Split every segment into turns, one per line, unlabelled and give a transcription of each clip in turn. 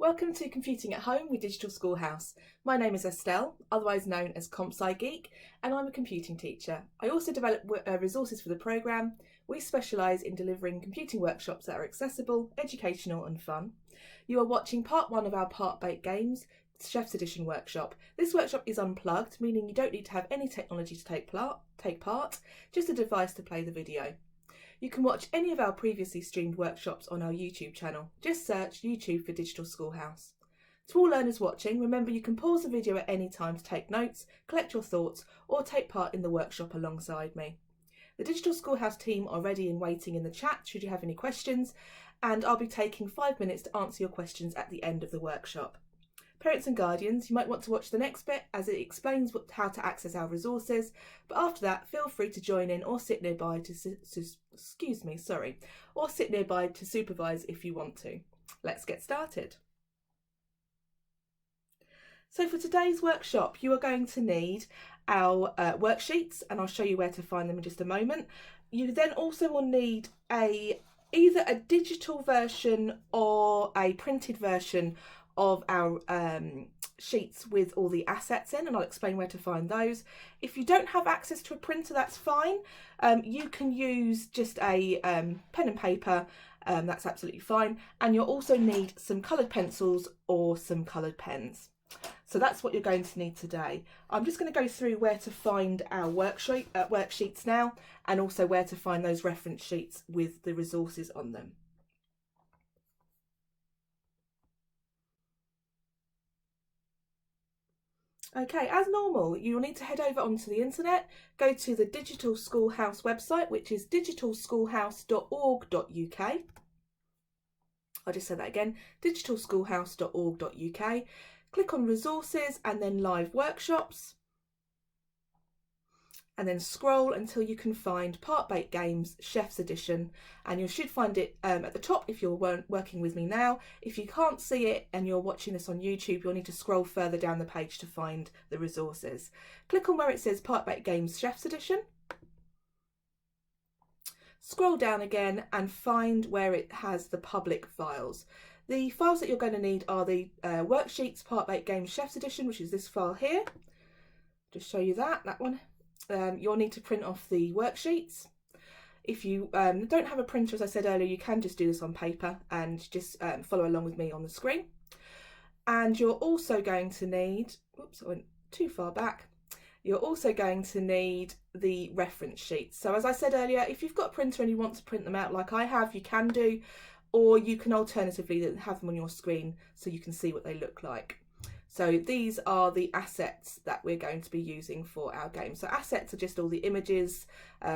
Welcome to Computing at Home with Digital Schoolhouse. My name is Estelle, otherwise known as CompSci Geek, and I'm a computing teacher. I also develop resources for the programme. We specialise in delivering computing workshops that are accessible, educational and fun. You are watching part one of our part-baked games, Chef's Edition workshop. This workshop is unplugged, meaning you don't need to have any technology to take part, just a device to play the video. You can watch any of our previously streamed workshops on our YouTube channel. Just search YouTube for Digital Schoolhouse. To all learners watching, remember you can pause the video at any time to take notes, collect your thoughts, or take part in the workshop alongside me. The Digital Schoolhouse team are ready and waiting in the chat should you have any questions, and I'll be taking 5 minutes to answer your questions at the end of the workshop. Parents and guardians, you might want to watch the next bit as it explains how to access our resources, but after that feel free to join in or sit nearby to supervise if you want to. Let's get started. So for today's workshop you are going to need our worksheets, and I'll show you where to find them in just a moment. You then also will need either a digital version or a printed version of our sheets with all the assets in, and I'll explain where to find those. If you don't have access to a printer, that's fine. You can use just a pen and paper, that's absolutely fine. And you'll also need some coloured pencils or some coloured pens. So that's what you're going to need today. I'm just going to go through where to find our worksheets now, and also where to find those reference sheets with the resources on them. Okay, as normal, you'll need to head over onto the internet, go to the Digital Schoolhouse website, which is digitalschoolhouse.org.uk. I'll just say that again, digitalschoolhouse.org.uk. Click on resources and then live workshops, and then scroll until you can find Part-Baked Games Chef's Edition, and you should find it at the top if you're working with me now. If you can't see it and you're watching this on YouTube, you'll need to scroll further down the page to find the resources. Click on where it says Part-Baked Games Chef's Edition. Scroll down again and find where it has the public files. The files that you're going to need are the worksheets Part-Baked Games Chef's Edition, which is this file here. Just show you that one. You'll need to print off the worksheets. If you don't have a printer, as I said earlier, you can just do this on paper and just follow along with me on the screen. And you're also going to need, oops, I went too far back. You're also going to need the reference sheets. So as I said earlier, if you've got a printer and you want to print them out like I have, you can do, or you can alternatively have them on your screen so you can see what they look like. So these are the assets that we're going to be using for our game. So assets are just all the images,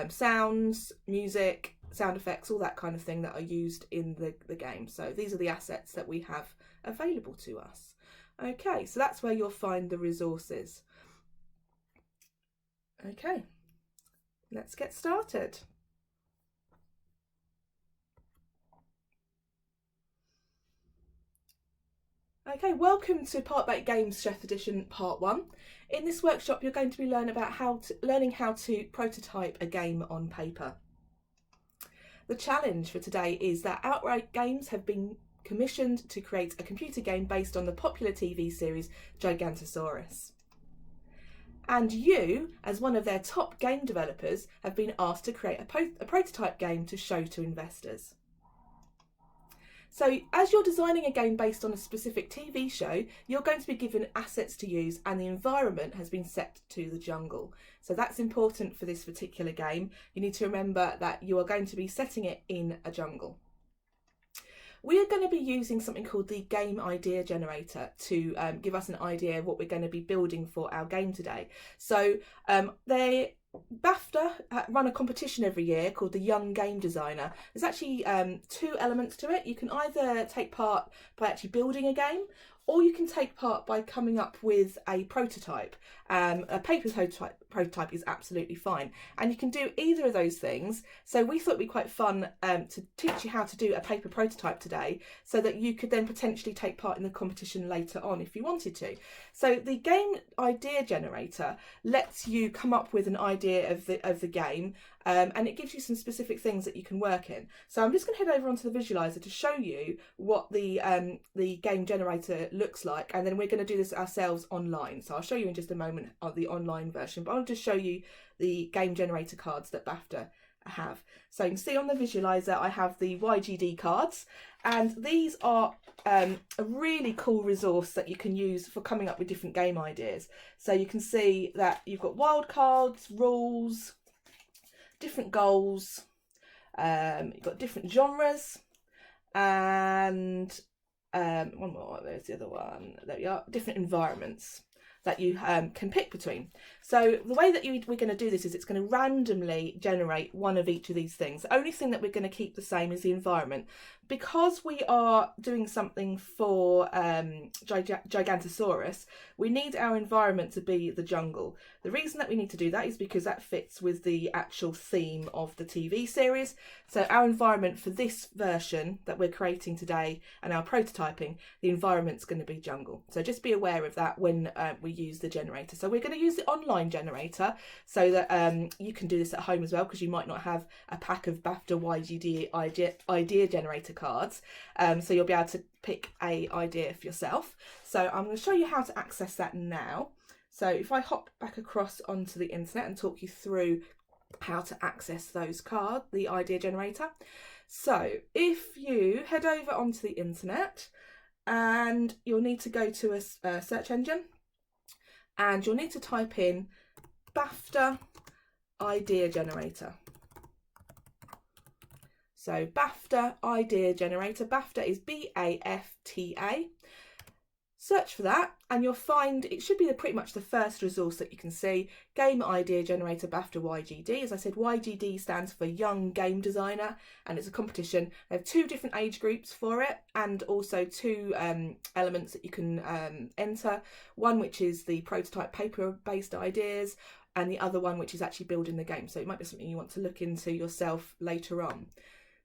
sounds, music, sound effects, all that kind of thing that are used in the game. So these are the assets that we have available to us. Okay, so that's where you'll find the resources. Okay, let's get started. Okay, welcome to Part-Baked Games Chef Edition Part 1. In this workshop you're going to be learning how to prototype a game on paper. The challenge for today is that Outright Games have been commissioned to create a computer game based on the popular TV series Gigantosaurus. And you, as one of their top game developers, have been asked to create a prototype game to show to investors. So as you're designing a game based on a specific TV show, you're going to be given assets to use, and the environment has been set to the jungle. So that's important for this particular game. You need to remember that you are going to be setting it in a jungle. We are going to be using something called the Game Idea Generator to give us an idea of what we're going to be building for our game today. So BAFTA run a competition every year called the Young Game Designer. There's actually 2 elements to it. You can either take part by actually building a game, or you can take part by coming up with a prototype, a paper prototype is absolutely fine. And you can do either of those things. So we thought it'd be quite fun to teach you how to do a paper prototype today, so that you could then potentially take part in the competition later on if you wanted to. So the game idea generator lets you come up with an idea of the game, and it gives you some specific things that you can work in. So I'm just going to head over onto the visualizer to show you what the game generator looks like, and then we're going to do this ourselves online. So I'll show you in just a moment of the online version, but I'll just show you the game generator cards that BAFTA have. So you can see on the visualizer I have the YGD cards, and these are a really cool resource that you can use for coming up with different game ideas. So you can see that you've got wild cards, rules, different goals, you've got different genres, and one more, there's the other one, there we are, different environments that you can pick between. So the way that we're going to do this is it's going to randomly generate one of each of these things. The only thing that we're going to keep the same is the environment. Because we are doing something for Gigantosaurus, we need our environment to be the jungle. The reason that we need to do that is because that fits with the actual theme of the TV series. So our environment for this version that we're creating today and our prototyping, the environment's going to be jungle. So just be aware of that when we use the generator. So we're going to use the online generator so that you can do this at home as well, because you might not have a pack of BAFTA YGD idea generator cards, so you'll be able to pick a idea for yourself. So I'm going to show you how to access that now. So if I hop back across onto the internet and talk you through how to access those cards, the idea generator. So if you head over onto the internet, and you'll need to go to a search engine, and you'll need to type in BAFTA idea generator. So BAFTA idea generator, BAFTA is BAFTA. Search for that and you'll find it should be pretty much the first resource that you can see. Game idea generator BAFTA YGD. As I said, YGD stands for Young Game Designer, and it's a competition. They have 2 different age groups for it, and also 2 elements that you can enter. One which is the prototype paper-based ideas, and the other one which is actually building the game. So it might be something you want to look into yourself later on.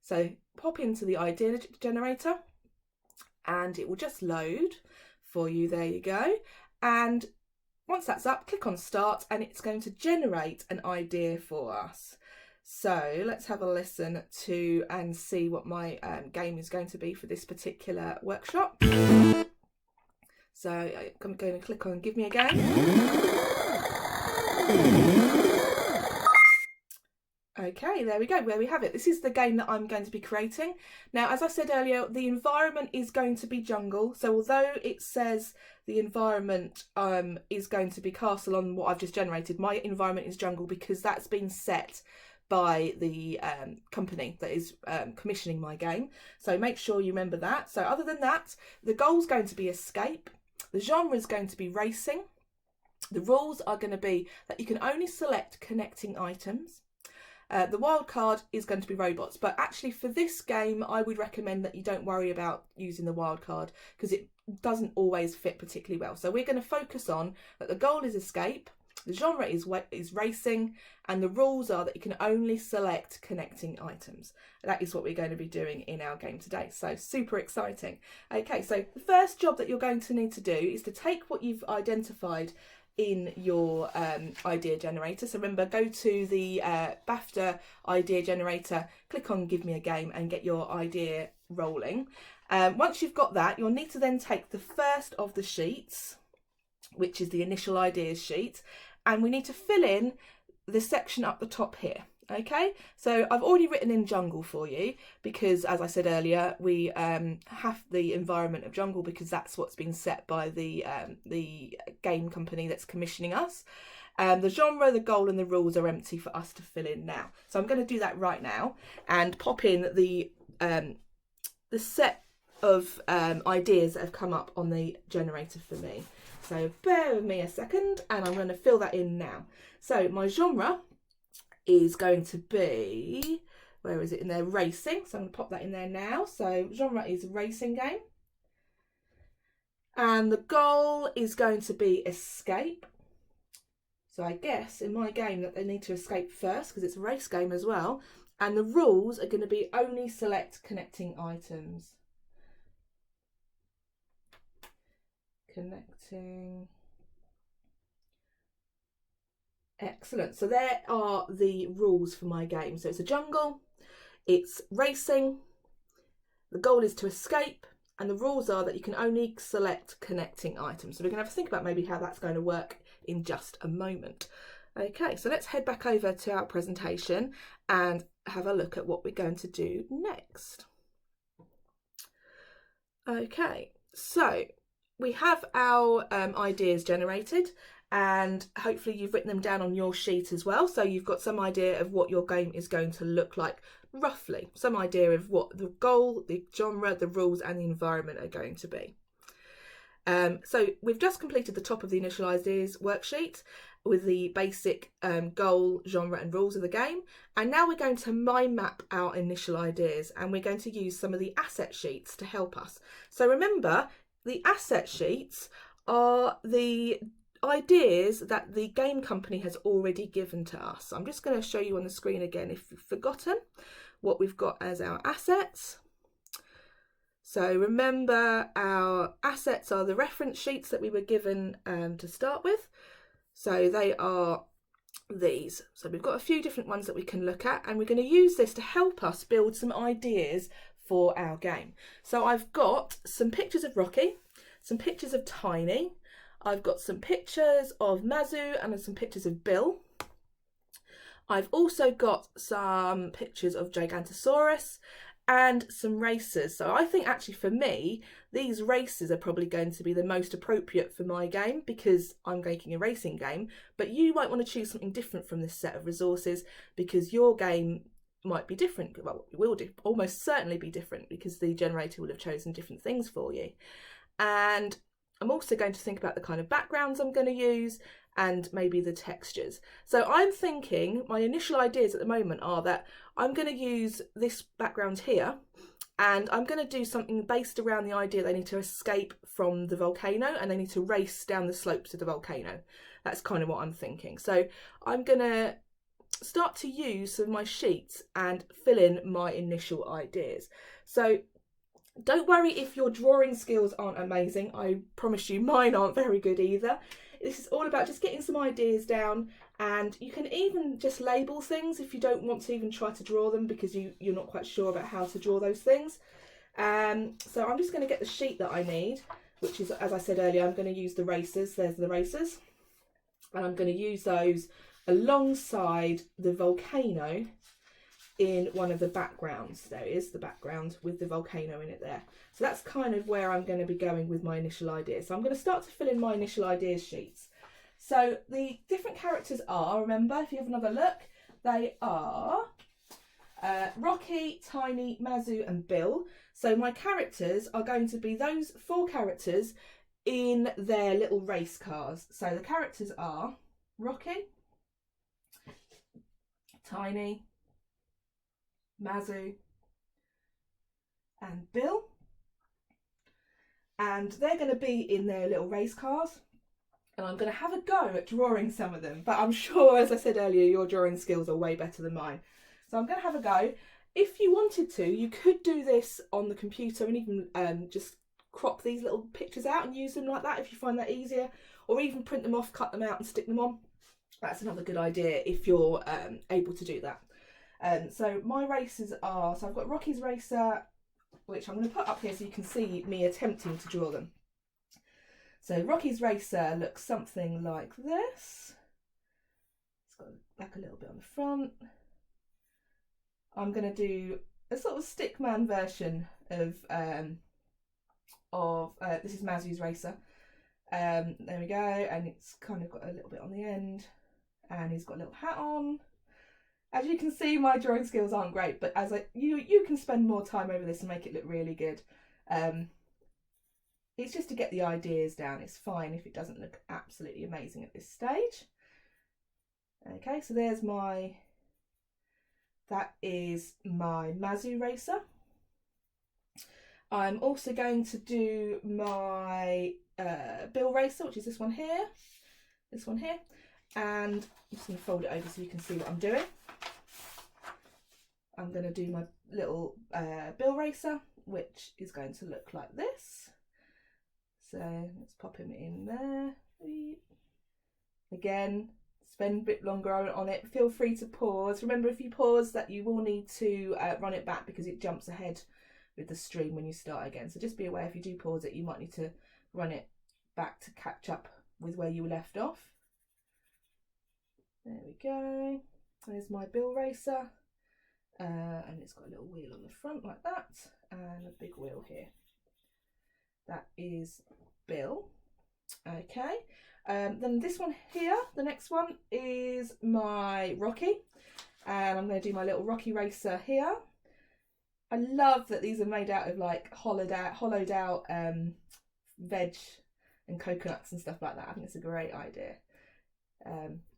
So pop into the idea generator and it will just load for you. There you go. And once that's up, click on start and it's going to generate an idea for us. So let's have a listen to and see what my game is going to be for this particular workshop. So I'm going to click on give me a game. Okay, there we go, where we have it. This is the game that I'm going to be creating. Now, as I said earlier, the environment is going to be jungle. So although it says the environment is going to be castle on what I've just generated, my environment is jungle because that's been set by the company that is commissioning my game. So make sure you remember that. So other than that, the goal's going to be escape. The genre is going to be racing. The rules are going to be that you can only select connecting items. The wild card is going to be robots, but actually for this game I would recommend that you don't worry about using the wild card because it doesn't always fit particularly well. So we're going to focus on that the goal is escape, the genre is racing, and the rules are that you can only select connecting items. That is what we're going to be doing in our game today. So super exciting. Okay, so the first job that you're going to need to do is to take what you've identified in your idea generator. So remember, go to the BAFTA idea generator, click on give me a game and get your idea rolling. Once you've got that, you'll need to then take the first of the sheets, which is the initial ideas sheet, and we need to fill in the section up the top here. Okay, so I've already written in jungle for you because, as I said earlier, we have the environment of jungle because that's what's been set by the game company that's commissioning us. The genre, the goal and the rules are empty for us to fill in now. So I'm going to do that right now and pop in the set of ideas that have come up on the generator for me. So bear with me a second and I'm going to fill that in now. So my genre is going to be, where is it in there, racing. So I'm going to pop that in there now. So genre is racing game. And the goal is going to be escape. So I guess in my game that they need to escape first because it's a race game as well. And the rules are going to be only select connecting items. Connecting. Excellent. So there are the rules for my game. So it's a jungle, it's racing, the goal is to escape, and the rules are that you can only select connecting items. So we're going to have to think about maybe how that's going to work in just a moment. Okay, so let's head back over to our presentation and have a look at what we're going to do next. Okay, so we have our ideas generated, and hopefully you've written them down on your sheet as well, so you've got some idea of what your game is going to look like roughly, some idea of what the goal, the genre, the rules and the environment are going to be. So we've just completed the top of the initial ideas worksheet with the basic goal, genre and rules of the game, and now we're going to mind map our initial ideas, and we're going to use some of the asset sheets to help us. So remember, the asset sheets are the ideas that the game company has already given to us. I'm just going to show you on the screen again if you've forgotten what we've got as our assets. So remember, our assets are the reference sheets that we were given to start with. So they are these. So we've got a few different ones that we can look at, and we're going to use this to help us build some ideas for our game. So I've got some pictures of Rocky, some pictures of Tiny, I've got some pictures of Mazu and some pictures of Bill. I've also got some pictures of Gigantosaurus and some racers. So I think actually for me, these racers are probably going to be the most appropriate for my game because I'm making a racing game, but you might want to choose something different from this set of resources because your game might be different. Well, it will almost certainly be different because the generator will have chosen different things for you. And I'm also going to think about the kind of backgrounds I'm going to use and maybe the textures. So I'm thinking my initial ideas at the moment are that I'm going to use this background here and I'm going to do something based around the idea they need to escape from the volcano and they need to race down the slopes of the volcano. That's kind of what I'm thinking. So I'm going to start to use some of my sheets and fill in my initial ideas. So don't worry if your drawing skills aren't amazing. I promise you mine aren't very good either. This is all about just getting some ideas down, and you can even just label things if you don't want to even try to draw them because you're not quite sure about how to draw those things. So I'm just going to get the sheet that I need, which is, as I said earlier, I'm going to use the racers. There's the racers. And I'm going to use those alongside the volcano in one of the backgrounds. There is the background with the volcano in it there. So that's kind of where I'm going to be going with my initial ideas. So I'm going to start to fill in my initial ideas sheets. So the different characters are, remember, if you have another look, they are Rocky, Tiny, Mazu and Bill. So my characters are going to be those 4 characters in their little race cars. So the characters are Rocky, Tiny, Mazu and Bill, and they're going to be in their little race cars, and I'm going to have a go at drawing some of them, but I'm sure, as I said earlier, your drawing skills are way better than mine, so I'm going to have a go. If you wanted to, you could do this on the computer and even just crop these little pictures out and use them like that if you find that easier, or even print them off, cut them out and stick them on. That's another good idea if you're able to do that. So my races are, so I've got Rocky's racer, which I'm going to put up here so you can see me attempting to draw them. So Rocky's racer looks something like this. It's got like a little bit on the front. I'm going to do a sort of stickman version of this is Mazu's racer. There we go, and it's kind of got a little bit on the end, and he's got a little hat on. As you can see, my drawing skills aren't great, but as you can spend more time over this and make it look really good. It's just to get the ideas down. It's fine if it doesn't look absolutely amazing at this stage. Okay, so there's that is my Mazu racer. I'm also going to do my Bill racer, which is this one here. and I'm just going to fold it over so you can see what I'm doing. I'm going to do my little bill racer, which is going to look like this. So let's pop him in there. Again, spend a bit longer on it. Feel free to pause. Remember, if you pause, that you will need to run it back because it jumps ahead with the stream when you start again. So just be aware, if you do pause it, you might need to run it back to catch up with where you left off. There we go. There's my bill racer. And it's got a little wheel on the front like that, and a big wheel here. That is Bill. Okay, then this one here, the next one is my Rocky, and I'm going to do my little Rocky racer here. I love that these are made out of like hollowed out veg and coconuts and stuff like that. I think it's a great idea.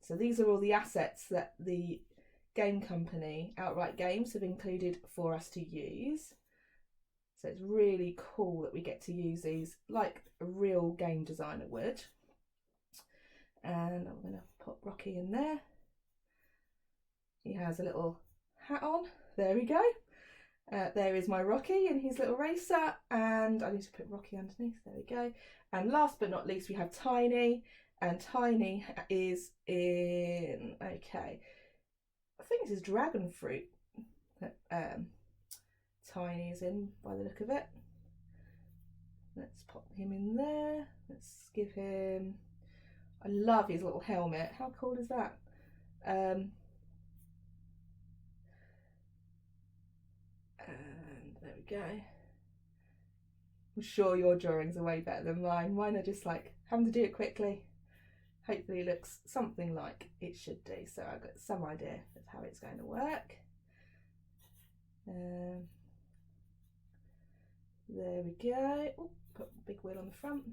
So these are all the assets that the game company, Outright Games, have included for us to use. So it's really cool that we get to use these like a real game designer would. And I'm going to pop Rocky in there. He has a little hat on. There we go. There is my Rocky and his little racer, and I need to put Rocky underneath. There we go. And last but not least, we have Tiny, and Tiny is in, okay, I think this is dragon fruit that Tiny is in by the look of it. Let's pop him in there. Let's give him, I love his little helmet. How cool is that? And there we go. I'm sure your drawings are way better than mine. Mine are just like having to do it quickly. Hopefully it looks something like it should do. So I've got some idea of how it's going to work. There we go. Ooh, put a big wheel on the front.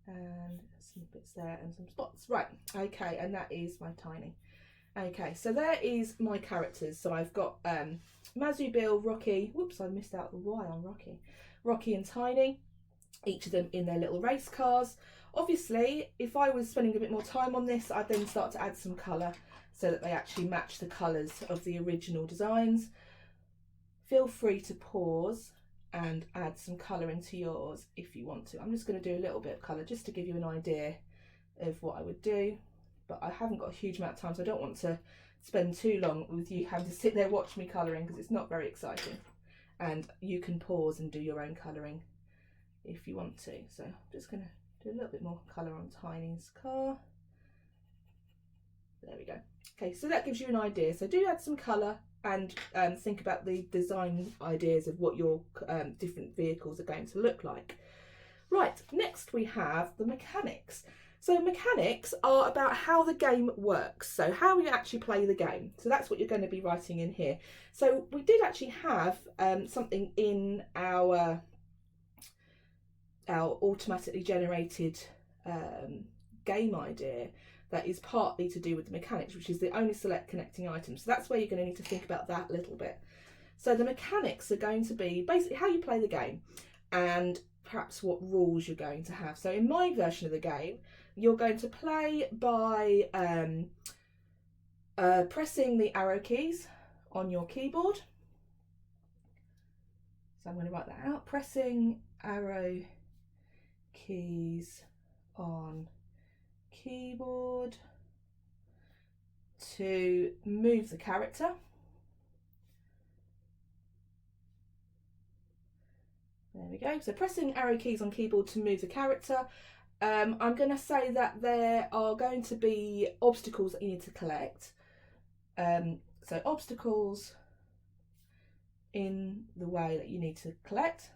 And some bits there and some spots. Right, okay, and that is my Tiny. Okay, so there is my characters. So I've got Mazu, Bill, Rocky. Whoops, I missed out the Y on Rocky. Rocky and Tiny, each of them in their little race cars. Obviously, if I was spending a bit more time on this, I'd then start to add some colour so that they actually match the colours of the original designs. Feel free to pause and add some colour into yours if you want to. I'm just going to do a little bit of colour just to give you an idea of what I would do, but I haven't got a huge amount of time, so I don't want to spend too long with you having to sit there watch me colouring because it's not very exciting. And you can pause and do your own colouring if you want to. So I'm just going to do a little bit more colour on Tiny's car. There we go. Okay, so that gives you an idea. So do add some colour and think about the design ideas of what your different vehicles are going to look like. Right, next we have the mechanics. So mechanics are about how the game works, so how you actually play the game. So that's what you're going to be writing in here. So we did actually have something in our automatically generated game idea that is partly to do with the mechanics, which is the only select connecting items. So that's where you're going to need to think about that a little bit. So the mechanics are going to be basically how you play the game and perhaps what rules you're going to have. So in my version of the game, you're going to play by pressing the arrow keys on your keyboard. So I'm going to write that out. Pressing arrow keys on keyboard to move the character. There we go. So pressing arrow keys on keyboard to move the character. I'm going to say that there are going to be obstacles that you need to collect. So obstacles in the way that you need to collect.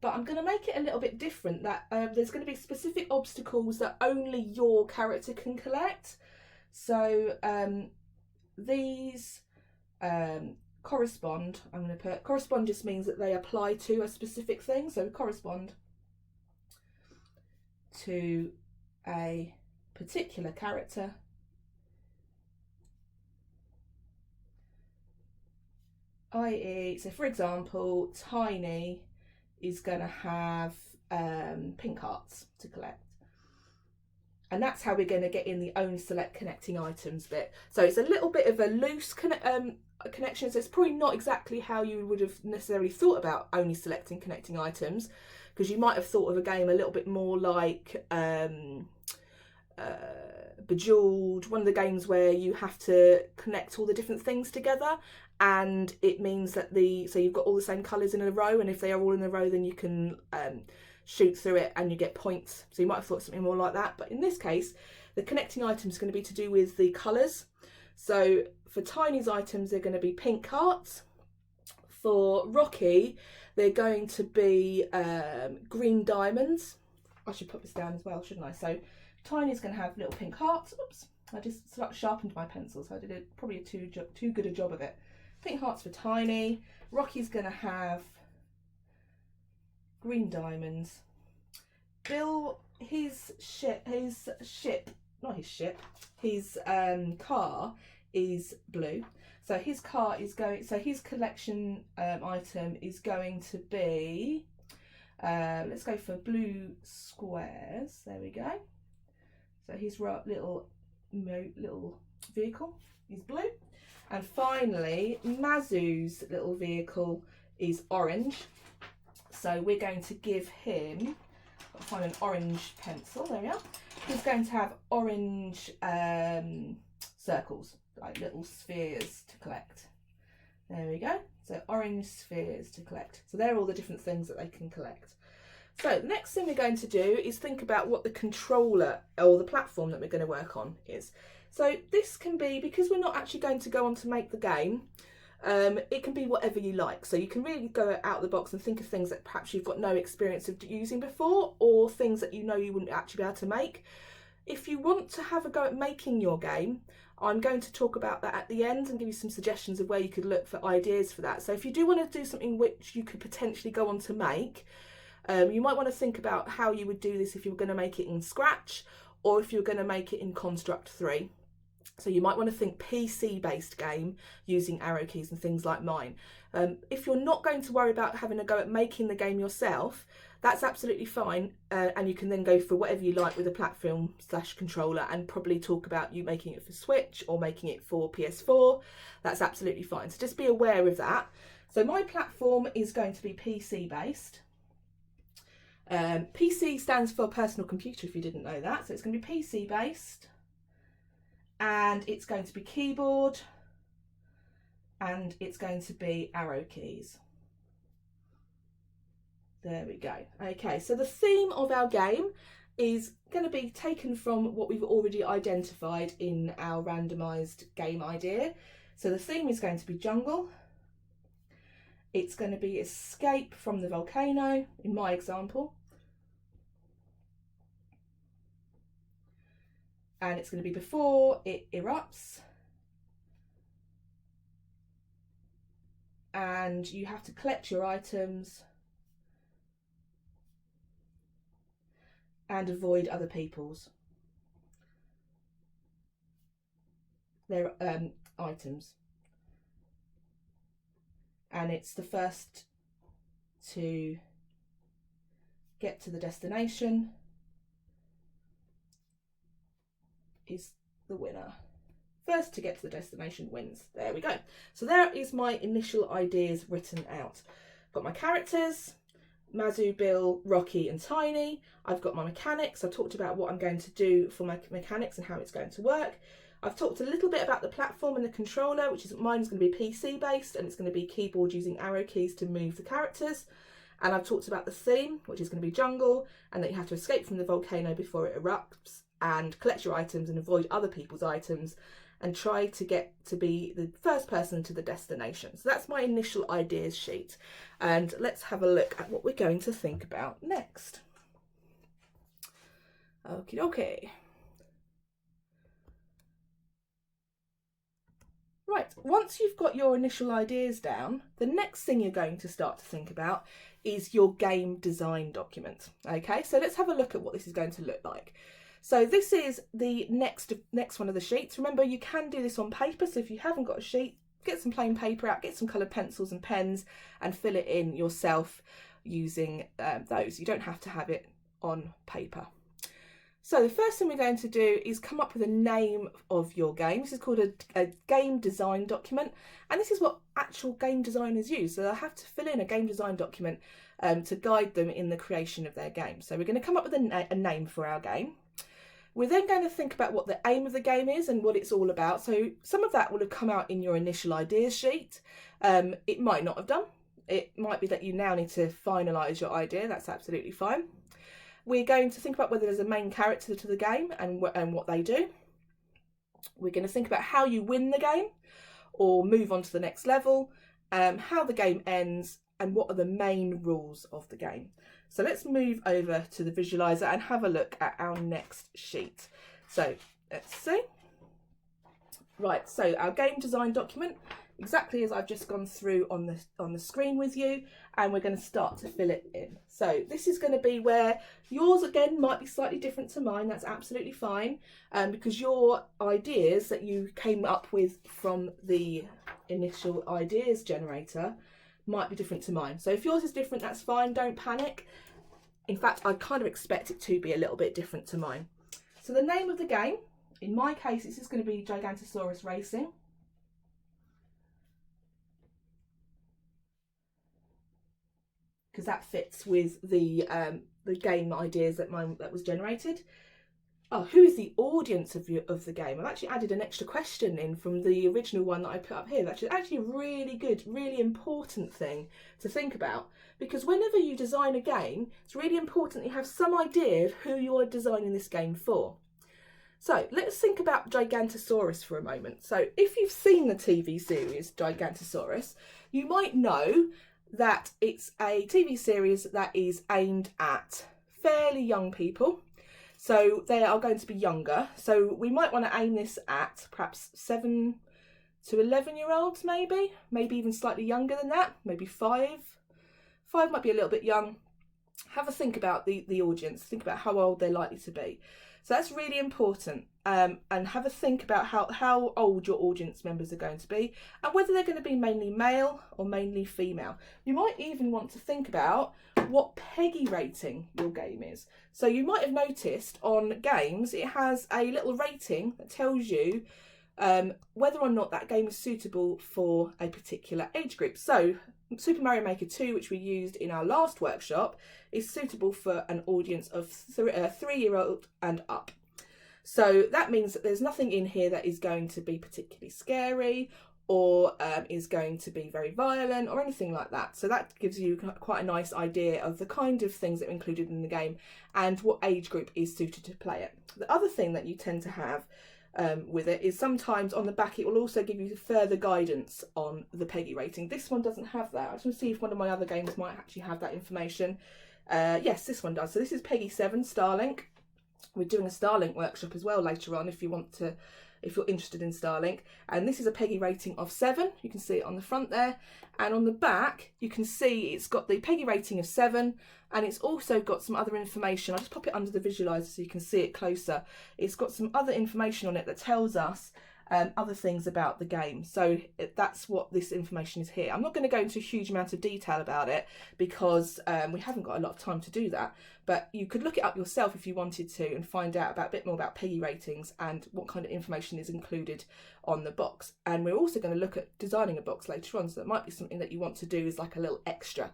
But I'm going to make it a little bit different, that there's going to be specific obstacles that only your character can collect. So these correspond, I'm going to put, correspond just means that they apply to a specific thing. So correspond to a particular character. I.e., so for example, Tiny is going to have pink hearts to collect. And that's how we're going to get in the only select connecting items bit. So it's a little bit of a loose connection. So it's probably not exactly how you would have necessarily thought about only selecting connecting items, because you might have thought of a game a little bit more like Bejeweled, one of the games where you have to connect all the different things together, and it means that so you've got all the same colours in a row, and if they are all in a row then you can shoot through it and you get points. So you might have thought something more like that, but in this case the connecting item is going to be to do with the colours. So for Tiny's items they're going to be pink hearts. For Rocky they're going to be green diamonds. I should put this down as well, shouldn't I? So Tiny's going to have little pink hearts. Oops, I just sharpened my pencil, so I did probably too good a job of it. Pink hearts for Tiny. Rocky's going to have green diamonds. Bill, his car is blue. So his car is going, so his collection item is going to be, let's go for blue squares. There we go. So his little vehicle is blue. And finally, Mazu's little vehicle is orange. So we're going to give him, I'll find an orange pencil, there we are. He's going to have orange circles, like little spheres to collect. There we go. So orange spheres to collect. So they're all the different things that they can collect. So the next thing we're going to do is think about what the controller or the platform that we're going to work on is. So this can be, because we're not actually going to go on to make the game, it can be whatever you like. So you can really go out of the box and think of things that perhaps you've got no experience of using before, or things that you know you wouldn't actually be able to make. If you want to have a go at making your game, I'm going to talk about that at the end and give you some suggestions of where you could look for ideas for that. So if you do want to do something which you could potentially go on to make, you might want to think about how you would do this if you were going to make it in Scratch, or if you're going to make it in Construct 3. So you might want to think PC based game using arrow keys and things like mine. If you're not going to worry about having a go at making the game yourself, that's absolutely fine, and you can then go for whatever you like with a platform / controller, and probably talk about you making it for Switch or making it for PS4. That's absolutely fine, so just be aware of that. So my platform is going to be PC based. PC stands for personal computer, if you didn't know that. So it's going to be PC based, and it's going to be keyboard, and it's going to be arrow keys. There we go. Okay, so the theme of our game is going to be taken from what we've already identified in our randomised game idea. So the theme is going to be jungle. It's going to be escape from the volcano, in my example. And it's going to be before it erupts. And you have to collect your items and avoid other people's their items. And it's the first to get to the destination is the winner. First to get to the destination wins. There we go. So there is my initial ideas written out. Got my characters, Mazu, Bill, Rocky and Tiny. I've got my mechanics. I've talked about what I'm going to do for my mechanics and how it's going to work. I've talked a little bit about the platform and the controller, which is mine is going to be PC based, and it's going to be keyboard using arrow keys to move the characters. And I've talked about the theme, which is going to be jungle, and that you have to escape from the volcano before it erupts and collect your items and avoid other people's items and try to get to be the first person to the destination. So that's my initial ideas sheet. And let's have a look at what we're going to think about next. Okie dokie. Right, once you've got your initial ideas down, the next thing you're going to start to think about is your game design document. Okay, so let's have a look at what this is going to look like. So this is the next one of the sheets. Remember, you can do this on paper, so if you haven't got a sheet, get some plain paper out, get some coloured pencils and pens and fill it in yourself. using those. You don't have to have it on paper. So the first thing we're going to do is come up with a name of your game. This is called a game design document, and this is what actual game designers use. So they'll have to fill in a game design document to guide them in the creation of their game. So we're going to come up with a name for our game. We're then going to think about what the aim of the game is and what it's all about. So some of that will have come out in your initial ideas sheet. It might not have done. It might be that you now need to finalise your idea. That's absolutely fine. We're going to think about whether there's a main character to the game and what they do. We're going to think about how you win the game or move on to the next level, how the game ends, and what are the main rules of the game. So let's move over to the visualizer and have a look at our next sheet. So let's see. Right, so our game design document, exactly as I've just gone through on the screen with you, and we're going to start to fill it in. So this is going to be where yours again might be slightly different to mine. That's absolutely fine, because your ideas that you came up with from the initial ideas generator might be different to mine. So if yours is different, that's fine, don't panic. In fact, I kind of expect it to be a little bit different to mine. So the name of the game, in my case, this is going to be Gigantosaurus Racing. Because that fits with the game ideas that was generated. Oh, who is the audience of the game? I've actually added an extra question in from the original one that I put up here. That's actually a really good, really important thing to think about. Because whenever you design a game, it's really important that you have some idea of who you're designing this game for. So let's think about Gigantosaurus for a moment. So if you've seen the TV series Gigantosaurus, you might know that it's a TV series that is aimed at fairly young people. So they are going to be younger. So we might want to aim this at perhaps 7 to 11-year-olds, maybe even slightly younger than that, maybe 5. 5 might be a little bit young. Have a think about the audience, think about how old they're likely to be. So that's really important, and have a think about how old your audience members are going to be and whether they're going to be mainly male or mainly female. You might even want to think about what PEGI rating your game is. So you might have noticed on games it has a little rating that tells you whether or not that game is suitable for a particular age group. So Super Mario Maker 2, which we used in our last workshop, is suitable for an audience of 3-year-old and up. So that means that there's nothing in here that is going to be particularly scary or is going to be very violent or anything like that. So that gives you quite a nice idea of the kind of things that are included in the game and what age group is suited to play it. The other thing that you tend to have with it is sometimes on the back it will also give you further guidance on the PEGI rating. This one doesn't have that. I just want to see if one of my other games might actually have that information. Yes, this one does. So this is PEGI 7 Starlink. We're doing a Starlink workshop as well later on if you're interested in Starlink. And this is a PEGI rating of 7. You can see it on the front there. And on the back, you can see it's got the PEGI rating of 7. And it's also got some other information. I'll just pop it under the visualizer so you can see it closer. It's got some other information on it that tells us other things about the game. So that's what this information is here. I'm not going to go into a huge amount of detail about it because we haven't got a lot of time to do that. But you could look it up yourself if you wanted to and find out a bit more about PEGI ratings and what kind of information is included on the box. And we're also going to look at designing a box later on. So that might be something that you want to do as like a little extra.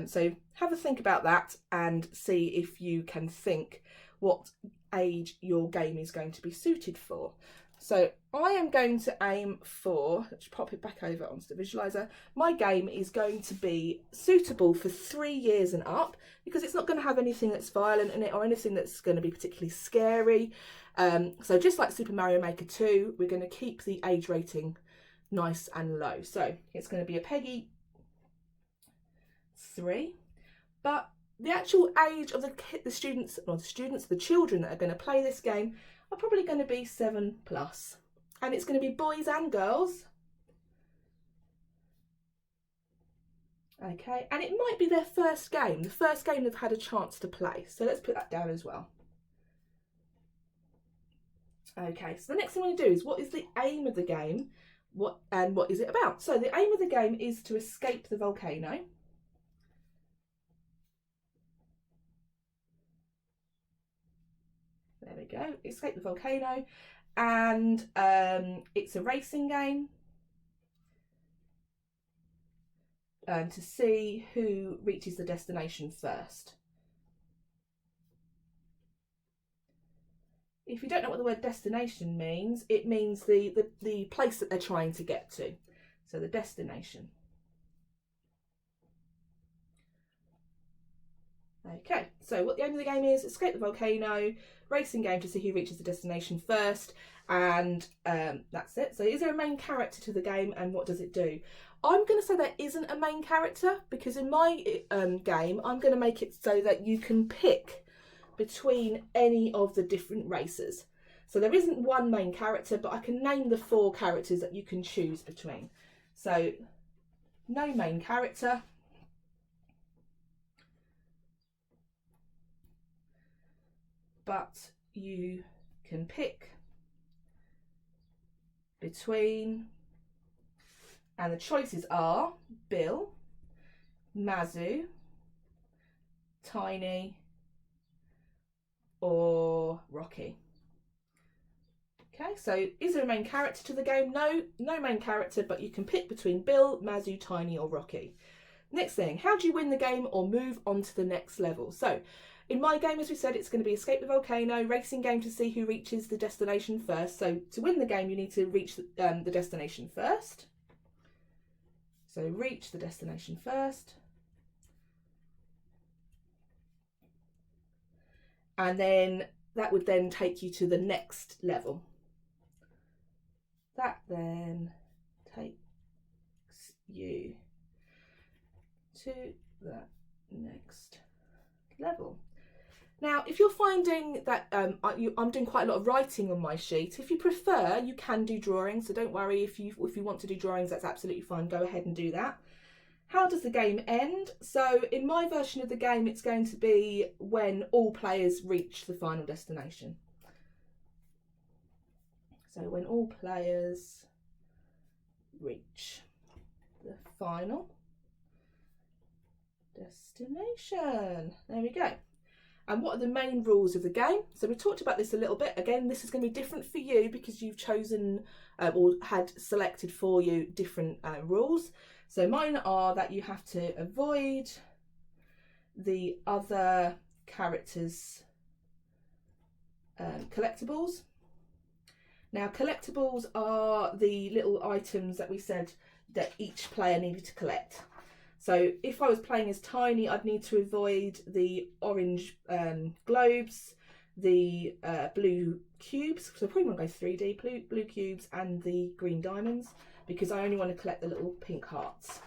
So have a think about that and see if you can think what age your game is going to be suited for. So I am going to aim for, let's pop it back over onto the visualizer. My game is going to be suitable for 3 years and up because it's not going to have anything that's violent in it or anything that's going to be particularly scary. So just like Super Mario Maker 2, we're going to keep the age rating nice and low. So it's going to be a PEGI 3, but the actual age of the children that are going to play this game are probably going to be 7+, and it's going to be boys and girls. Okay, and it might be their first game, the first game they've had a chance to play. So let's put that down as well. Okay, so the next thing I'm going to do is what is the aim of the game, what is it about? So the aim of the game is to escape the volcano. There we go, Escape the Volcano. And it's a racing game to see who reaches the destination first. If you don't know what the word destination means, it means the place that they're trying to get to. So the destination. Okay, so what the aim of the game is: escape the volcano, racing game to see who reaches the destination first, and that's it. So is there a main character to the game, and what does it do? I'm going to say there isn't a main character, because in my game I'm going to make it so that you can pick between any of the different races. So there isn't one main character, but I can name the 4 characters that you can choose between. So no main character. But you can pick between, and the choices are Bill, Mazu, Tiny, or Rocky. Okay, so is there a main character to the game? No main character, but you can pick between Bill, Mazu, Tiny, or Rocky. Next thing, how do you win the game or move on to the next level? So in my game, as we said, it's going to be escape the volcano, racing game to see who reaches the destination first. So to win the game, you need to reach the destination first. So reach the destination first. And then that would then take you to the next level. That then takes you to the next level. Now, if you're finding that I'm doing quite a lot of writing on my sheet, if you prefer, you can do drawings. So don't worry, if you want to do drawings, that's absolutely fine. Go ahead and do that. How does the game end? So in my version of the game, it's going to be when all players reach the final destination. So when all players reach the final destination. There we go. And what are the main rules of the game? So we talked about this a little bit. Again, this is going to be different for you because you've chosen or had selected for you different rules. So mine are that you have to avoid the other characters' collectibles. Now, collectibles are the little items that we said that each player needed to collect. So if I was playing as Tiny, I'd need to avoid the orange globes, the blue cubes, so I probably want to go 3D, blue cubes, and the green diamonds, because I only want to collect the little pink hearts.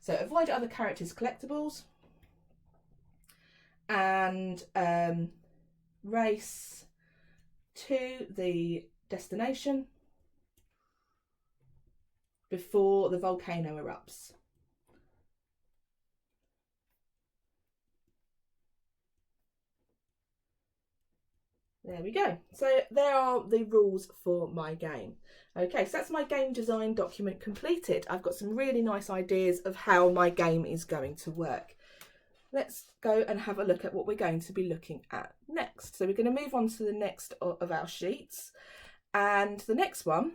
So avoid other characters' collectibles, and race to the destination before the volcano erupts. There we go. So there are the rules for my game. Okay, so that's my game design document completed. I've got some really nice ideas of how my game is going to work. Let's go and have a look at what we're going to be looking at next. So we're going to move on to the next of our sheets. And the next one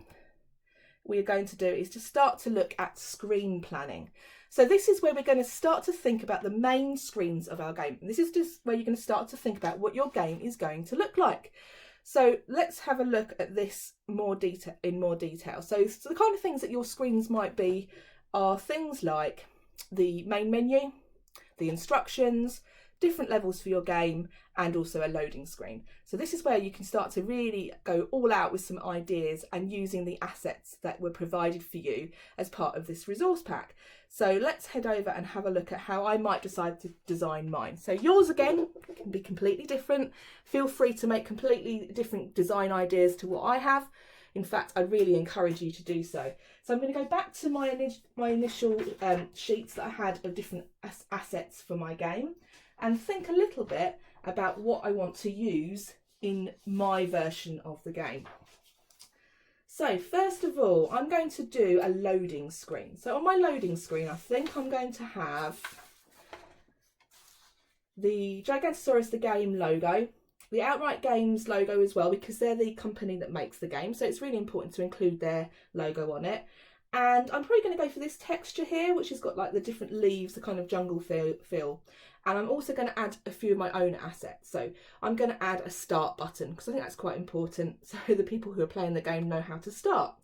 we're going to do is to start to look at screen planning. So this is where we're going to start to think about the main screens of our game. And this is just where you're going to start to think about what your game is going to look like. So let's have a look at this in more detail. So the kind of things that your screens might be are things like the main menu, the instructions, different levels for your game, and also a loading screen. So this is where you can start to really go all out with some ideas and using the assets that were provided for you as part of this resource pack. So let's head over and have a look at how I might decide to design mine. So yours, again, can be completely different. Feel free to make completely different design ideas to what I have. In fact, I really encourage you to do so. So I'm going to go back to my initial sheets that I had of different assets for my game and think a little bit about what I want to use in my version of the game. So first of all, I'm going to do a loading screen. So on my loading screen, I think I'm going to have the Gigantosaurus the Game logo the Outright Games logo as well, because they're the company that makes the game, so it's really important to include their logo on it. And I'm probably going to go for this texture here, which has got like the different leaves, the kind of jungle feel. And I'm also going to add a few of my own assets. So I'm going to add a start button, because I think that's quite important, so the people who are playing the game know how to start.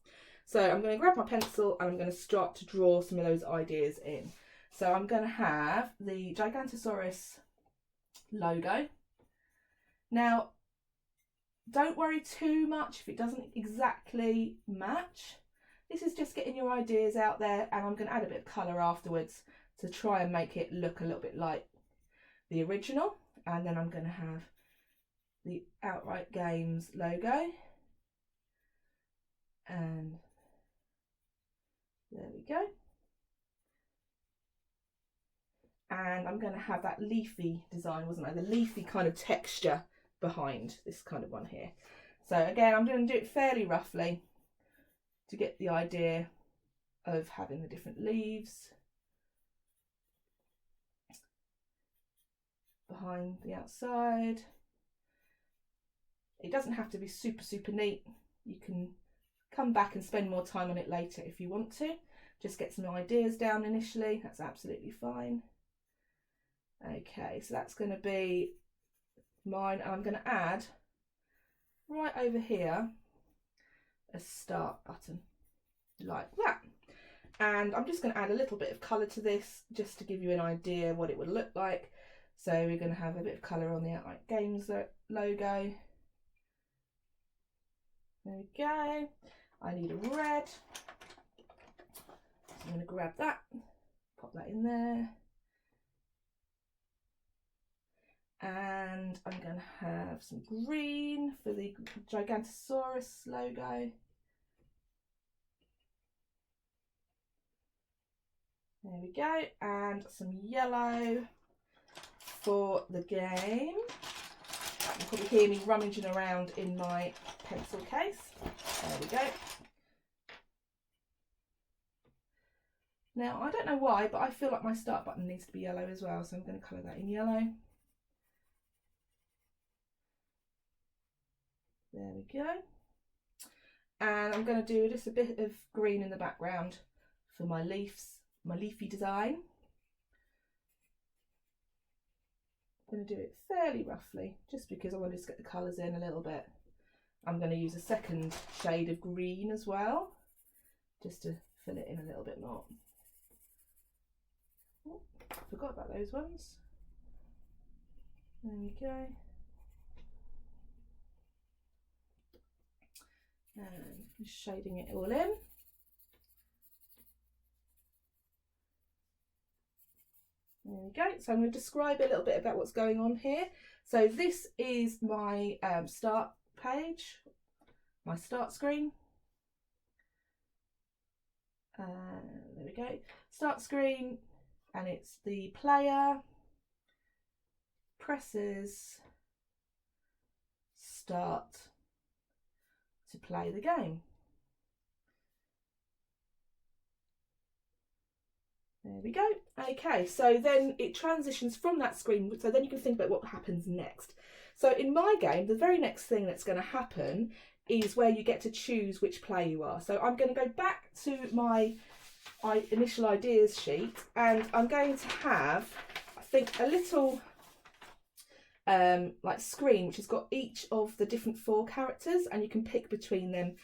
So I'm going to grab my pencil and I'm going to start to draw some of those ideas in. So I'm going to have the Gigantosaurus logo. Now, don't worry too much if it doesn't exactly match. This is just getting your ideas out there, and I'm going to add a bit of colour afterwards to try and make it look a little bit like the original. And then I'm going to have the Outright Games logo. And there we go. And I'm going to have that leafy design, wasn't I? The leafy kind of texture behind this kind of one here. So again, I'm going to do it fairly roughly to get the idea of having the different leaves behind the outside. It doesn't have to be super neat. You can come back and spend more time on it later if you want to. Just get some ideas down initially, that's absolutely fine. Okay, so that's going to be mine, and I'm going to add right over here a start button like that. And I'm just going to add a little bit of colour to this just to give you an idea what it would look like. So we're going to have a bit of colour on the Outright Games logo. There we go. I need a red. So I'm going to grab that, pop that in there. And I'm going to have some green for the Gigantosaurus logo. There we go. And some yellow for the game. You'll probably hear me rummaging around in my pencil case. There we go. Now, I don't know why, but I feel like my start button needs to be yellow as well, so I'm going to colour that in yellow. There we go. And I'm going to do just a bit of green in the background for my leaves, my leafy design. I'm going to do it fairly roughly, just because I want to just get the colours in a little bit. I'm going to use a second shade of green as well, just to fill it in a little bit more. Oh, forgot about those ones. There we go. And just shading it all in. There we go. So I'm going to describe a little bit about what's going on here. So this is my start page, my start screen. There we go. Start screen, and it's the player presses start to play the game. There we go. Okay, so then it transitions from that screen, so then you can think about what happens next. So in my game, the very next thing that's going to happen is where you get to choose which player you are. So I'm going to go back to my initial ideas sheet, and I'm going to have, I think, a little like screen which has got each of the different 4 characters, and you can pick between them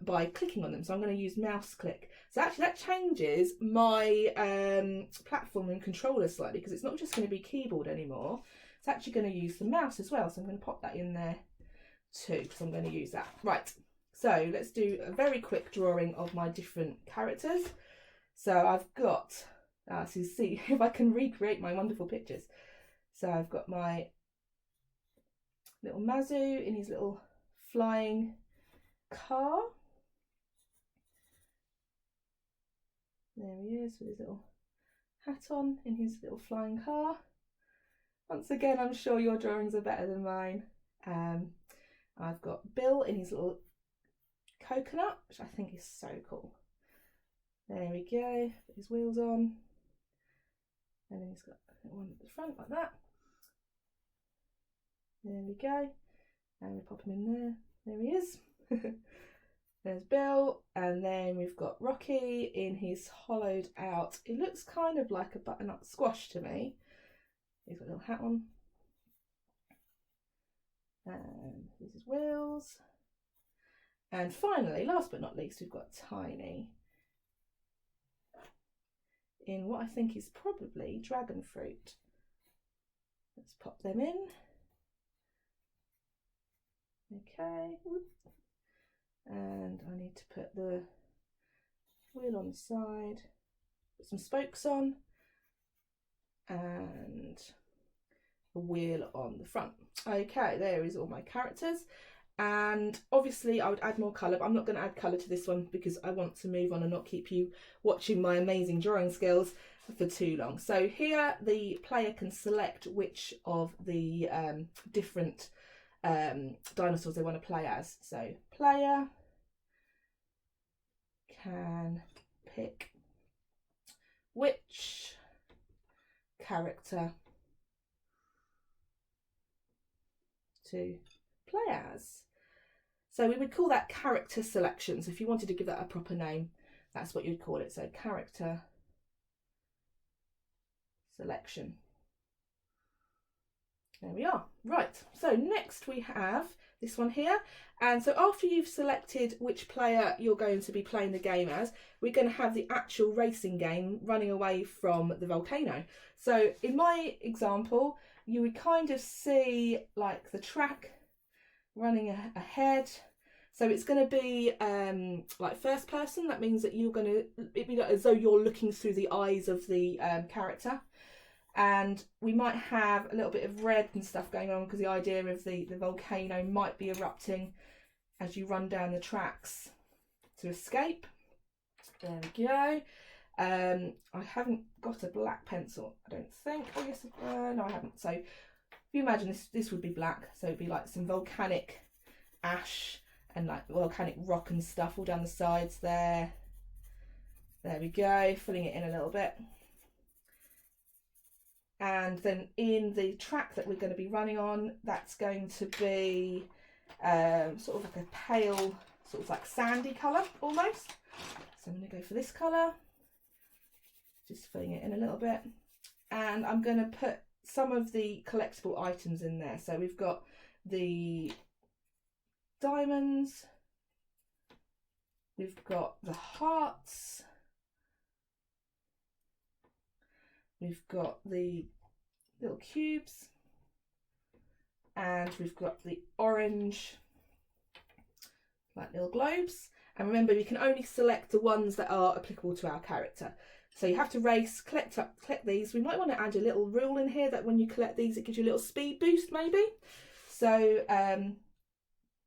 by clicking on them. So I'm going to use mouse click. So actually that changes my platform and controller slightly, because it's not just going to be keyboard anymore. It's actually going to use the mouse as well. So I'm going to pop that in there too, because I'm going to use that. Right, so let's do a very quick drawing of my different characters. So I've got, so see if I can recreate my wonderful pictures. So I've got my little Mazu in his little flying car. There he is with his little hat on in his little flying car. Once again, I'm sure your drawings are better than mine. I've got Bill in his little coconut, which I think is so cool. There we go, put his wheels on. And then he's got one at the front like that. There we go. And we pop him in there. There he is. There's Bill, and then we've got Rocky in his hollowed out. It looks kind of like a butternut squash to me. He's got a little hat on. And this is Wills. And finally, last but not least, we've got Tiny in what I think is probably dragon fruit. Let's pop them in. Okay. And I need to put the wheel on the side, put some spokes on, and a wheel on the front. Okay, there is all my characters. And obviously I would add more colour, but I'm not going to add colour to this one because I want to move on and not keep you watching my amazing drawing skills for too long. So here the player can select which of the different dinosaurs they want to play as. So player can pick which character to play as. So we would call that character selection. So if you wanted to give that a proper name, that's what you'd call it. So character selection. There we are. Right, so next we have this one here. And so after you've selected which player you're going to be playing the game as, we're going to have the actual racing game running away from the volcano. So in my example, you would kind of see like the track running ahead. So it's going to be like first person. That means that you're going to, it'd be like as though you're looking through the eyes of the character. And we might have a little bit of red and stuff going on because the idea of the volcano might be erupting as you run down the tracks to escape. There we go. I haven't got a black pencil, I don't think. Oh yes, no I haven't. So if you imagine this would be black. So it'd be like some volcanic ash and like volcanic rock and stuff all down the sides there. There we go, filling it in a little bit. And then in the track that we're going to be running on, that's going to be sort of like a pale, sort of like sandy colour almost. So I'm going to go for this colour, just filling it in a little bit. And I'm going to put some of the collectible items in there. So we've got the diamonds, we've got the hearts, we've got the little cubes, and we've got the orange like little globes. And remember, you can only select the ones that are applicable to our character. So you have to race, collect these. We might want to add a little rule in here that when you collect these, it gives you a little speed boost maybe. So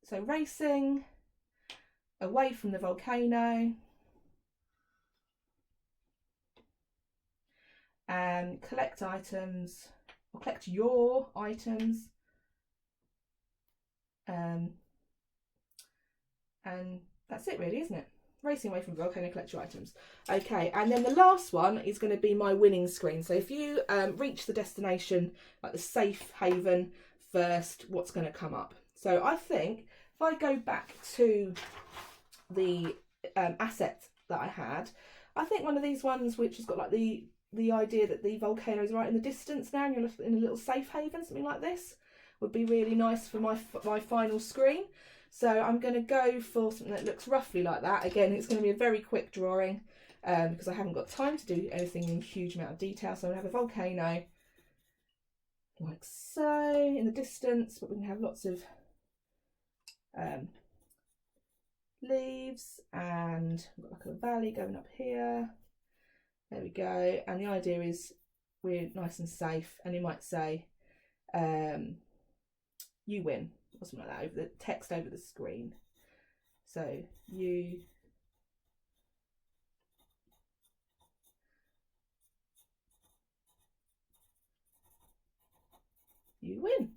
so racing away from the volcano, and collect items, or collect your items, and that's it really, isn't it? Racing away from the volcano, collect your items. Okay, and then the last one is going to be my winning screen. So if you reach the destination, like the safe haven first, what's going to come up? So I think if I go back to the asset that I had, I think one of these ones which has got like the idea that the volcano is right in the distance now and you're in a little safe haven, something like this, would be really nice for my final screen. So I'm going to go for something that looks roughly like that. Again, it's going to be a very quick drawing because I haven't got time to do anything in a huge amount of detail. So I'm going to have a volcano like so in the distance, but we can have lots of leaves, and we've got like a valley going up here. There we go. And the idea is we're nice and safe, and you might say you win or something like that over the text over the screen. So you win.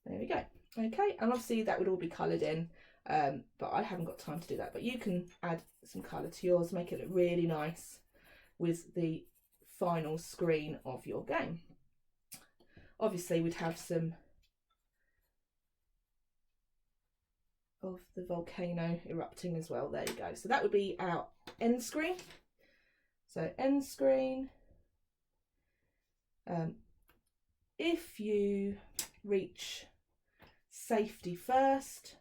There we go. Okay, and obviously that would all be coloured in, but I haven't got time to do that. But you can add some colour to yours, make it look really nice with the final screen of your game. Obviously we'd have some of the volcano erupting as well. There you go. So that would be our end screen. So end screen. If you reach safety first,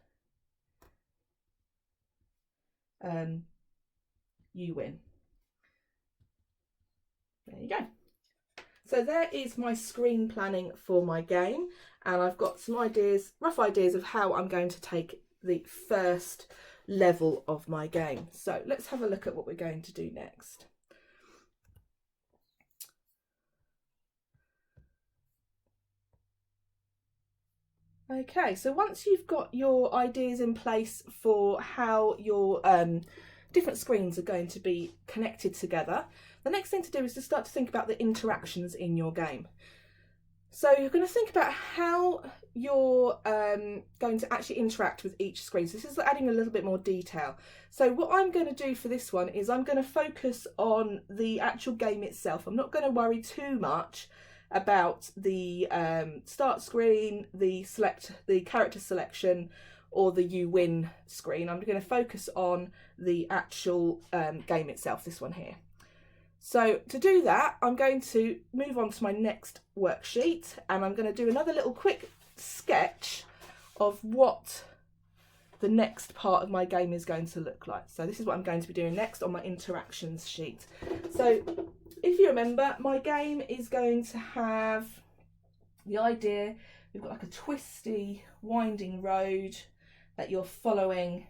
you win. There you go. So there is my screen planning for my game, and I've got some ideas, rough ideas of how I'm going to take the first level of my game. So let's have a look at what we're going to do next. Okay, so once you've got your ideas in place for how your different screens are going to be connected together, the next thing to do is to start to think about the interactions in your game. So you're going to think about how you're going to actually interact with each screen. So this is adding a little bit more detail. So what I'm going to do for this one is I'm going to focus on the actual game itself. I'm not going to worry too much about the start screen, the character selection, or the you win screen. I'm going to focus on the actual game itself, this one here. So to do that, I'm going to move on to my next worksheet, and I'm going to do another little quick sketch of what the next part of my game is going to look like. So this is what I'm going to be doing next on my interactions sheet. So if you remember, my game is going to have the idea, we've got like a twisty, winding road that you're following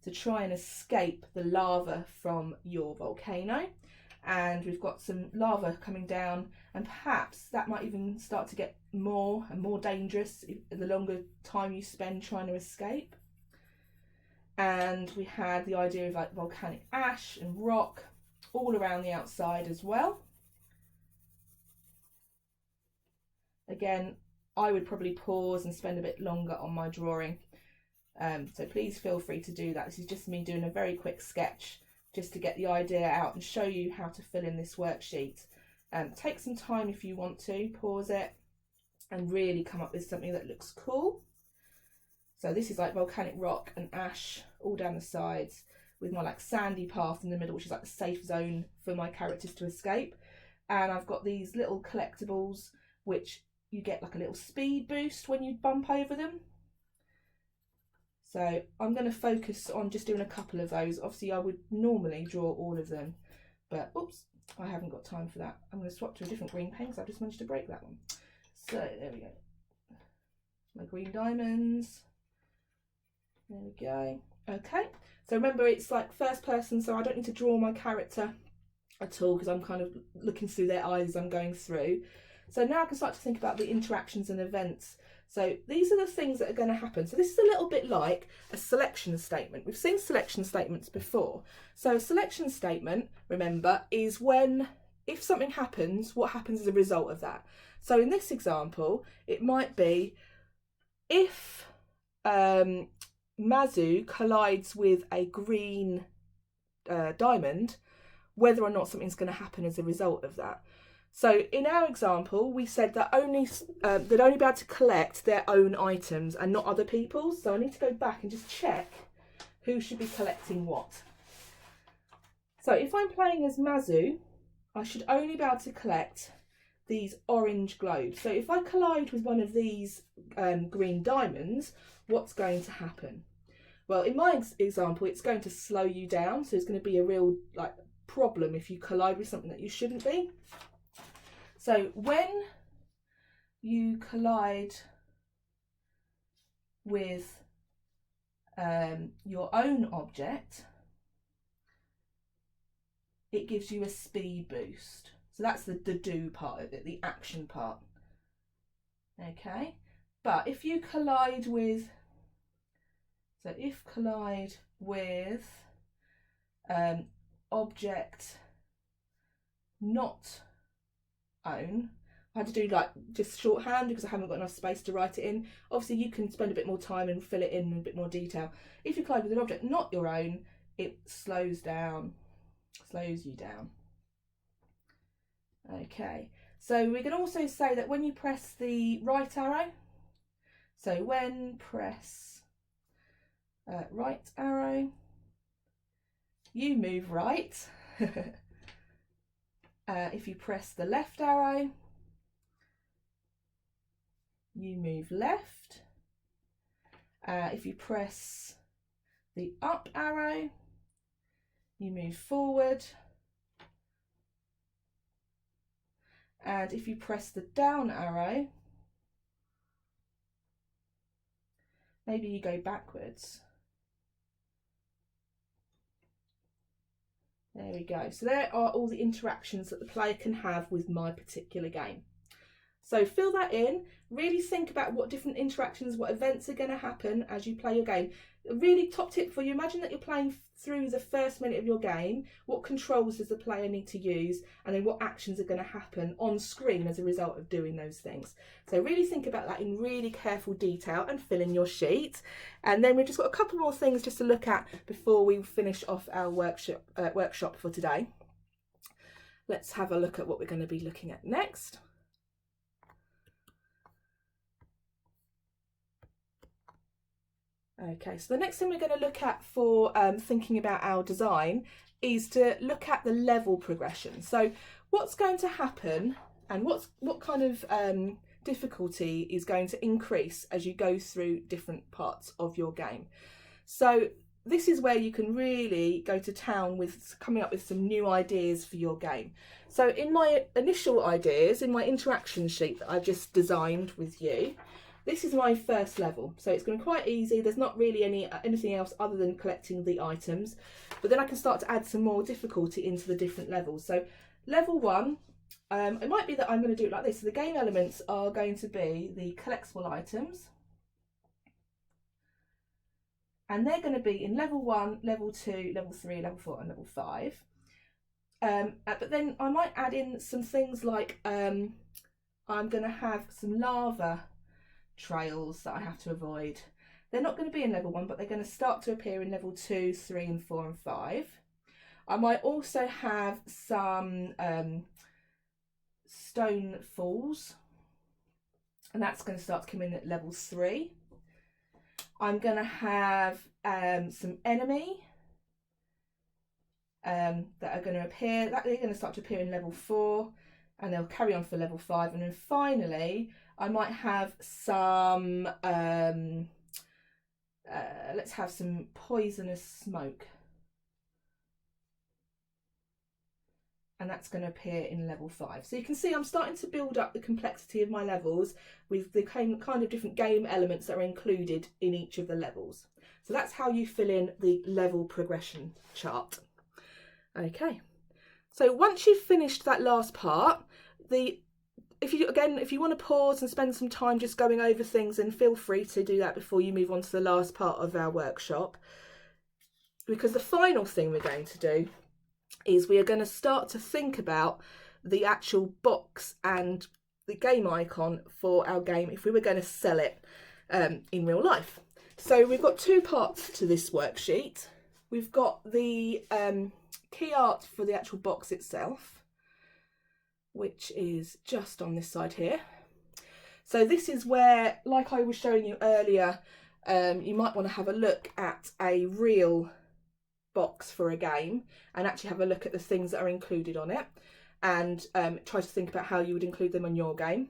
to try and escape the lava from your volcano. And we've got some lava coming down, and perhaps that might even start to get more and more dangerous the longer time you spend trying to escape. And we had the idea of like volcanic ash and rock all around the outside as well. Again, I would probably pause and spend a bit longer on my drawing. So please feel free to do that. This is just me doing a very quick sketch just to get the idea out and show you how to fill in this worksheet. Take some time if you want to, pause it and really come up with something that looks cool. So this is like volcanic rock and ash all down the sides with my like sandy path in the middle, which is like the safe zone for my characters to escape. And I've got these little collectibles which you get like a little speed boost when you bump over them. So I'm going to focus on just doing a couple of those. Obviously I would normally draw all of them, but oops, I haven't got time for that. I'm going to swap to a different green pen because I've just managed to break that one. So there we go. My green diamonds. There we go. Okay, so remember it's like first person, so I don't need to draw my character at all because I'm kind of looking through their eyes as I'm going through. So now I can start to think about the interactions and events. So these are the things that are going to happen. So this is a little bit like a selection statement. We've seen selection statements before. So a selection statement, remember, is when, if something happens, what happens as a result of that. So in this example, it might be if Mazu collides with a green diamond, whether or not something's going to happen as a result of that. So in our example, we said that they'd only be able to collect their own items and not other people's. So I need to go back and just check who should be collecting what. So if I'm playing as Mazu, I should only be able to collect these orange globes. So if I collide with one of these green diamonds, what's going to happen? Well, in my example, it's going to slow you down. So it's going to be a real problem if you collide with something that you shouldn't be. So when you collide with your own object, it gives you a speed boost. So that's the do part of it, the action part. Okay, but if you collide with, object not own, I had to do just shorthand because I haven't got enough space to write it in. Obviously you can spend a bit more time and fill it in a bit more detail. If you collide with an object not your own, it slows you down. Okay, so we can also say that when you press the right arrow, so when press right arrow, you move right. If you press the left arrow, you move left. If you press the up arrow, you move forward. And if you press the down arrow, maybe you go backwards. There we go. So there are all the interactions that the player can have with my particular game. So fill that in, really think about what different interactions, what events are going to happen as you play your game. A really top tip for you, imagine that you're playing through the first minute of your game, what controls does the player need to use, and then what actions are going to happen on screen as a result of doing those things. So really think about that in really careful detail and fill in your sheet. And then we've just got a couple more things just to look at before we finish off our workshop for today. Let's have a look at what we're going to be looking at next. Okay, so the next thing we're going to look at for thinking about our design is to look at the level progression. So what's going to happen and what kind of difficulty is going to increase as you go through different parts of your game. So this is where you can really go to town with coming up with some new ideas for your game. So in my initial ideas, in my interaction sheet that I've just designed with you, this is my first level, so it's going to be quite easy. There's not really anything else other than collecting the items, but then I can start to add some more difficulty into the different levels. So level 1, it might be that I'm going to do it like this. So the game elements are going to be the collectible items, and they're going to be in level 1, level 2, level 3, level 4 and level 5. But then I might add in some things like I'm going to have some lava trails that I have to avoid. They're not going to be in level 1, but they're going to start to appear in level 2, 3 and 4 and 5. I might also have some stone falls, and that's going to start to come in at level 3. I'm going to have some enemy that are going to appear, they're going to start to appear in level 4, and they'll carry on for level 5. And then finally I might have some let's have some poisonous smoke, and that's going to appear in level 5. So you can see I'm starting to build up the complexity of my levels with the kind of different game elements that are included in each of the levels. So that's how you fill in the level progression chart. Okay, so once you've finished that last part, if you want to pause and spend some time just going over things, then feel free to do that before you move on to the last part of our workshop, because the final thing we're going to do is we are going to start to think about the actual box and the game icon for our game if we were going to sell it in real life. So we've got two parts to this worksheet. We've got the key art for the actual box itself, which is just on this side here. So this is where, like I was showing you earlier, you might want to have a look at a real box for a game and actually have a look at the things that are included on it, and try to think about how you would include them on your game.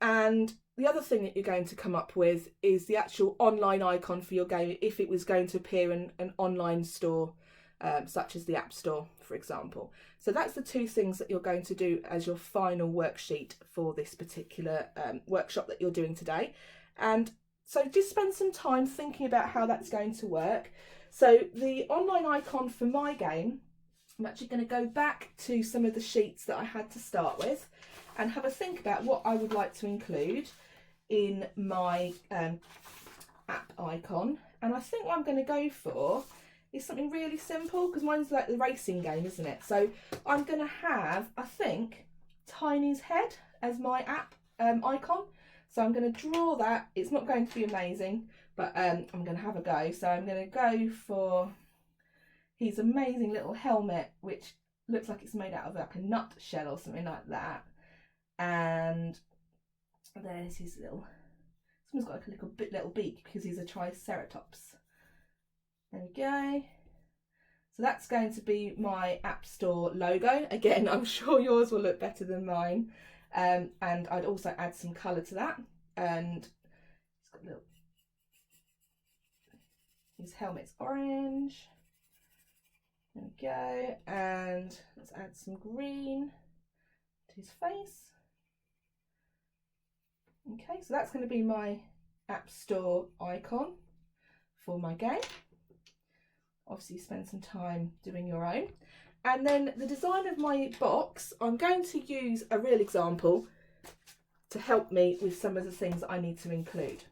And the other thing that you're going to come up with is the actual online icon for your game if it was going to appear in an online store, such as the App Store, for example. So that's the two things that you're going to do as your final worksheet for this particular workshop that you're doing today. And so just spend some time thinking about how that's going to work. So the online icon for my game, I'm actually going to go back to some of the sheets that I had to start with and have a think about what I would like to include in my app icon. And I think what I'm going to go for is something really simple, because mine's like the racing game, isn't it? So I'm going to have, I think, Tiny's head as my app icon. So I'm going to draw that. It's not going to be amazing, but I'm going to have a go. So I'm going to go for his amazing little helmet, which looks like it's made out of like a nut shell or something like that. And there's his little, someone's got like a little beak because he's a triceratops. There we go. So that's going to be my App Store logo. Again, I'm sure yours will look better than mine. And I'd also add some colour to that. And it's got little, his helmet's orange. There we go. And let's add some green to his face. Okay, so that's going to be my App Store icon for my game. Obviously spend some time doing your own. And then the design of my box, I'm going to use a real example to help me with some of the things that I need to include.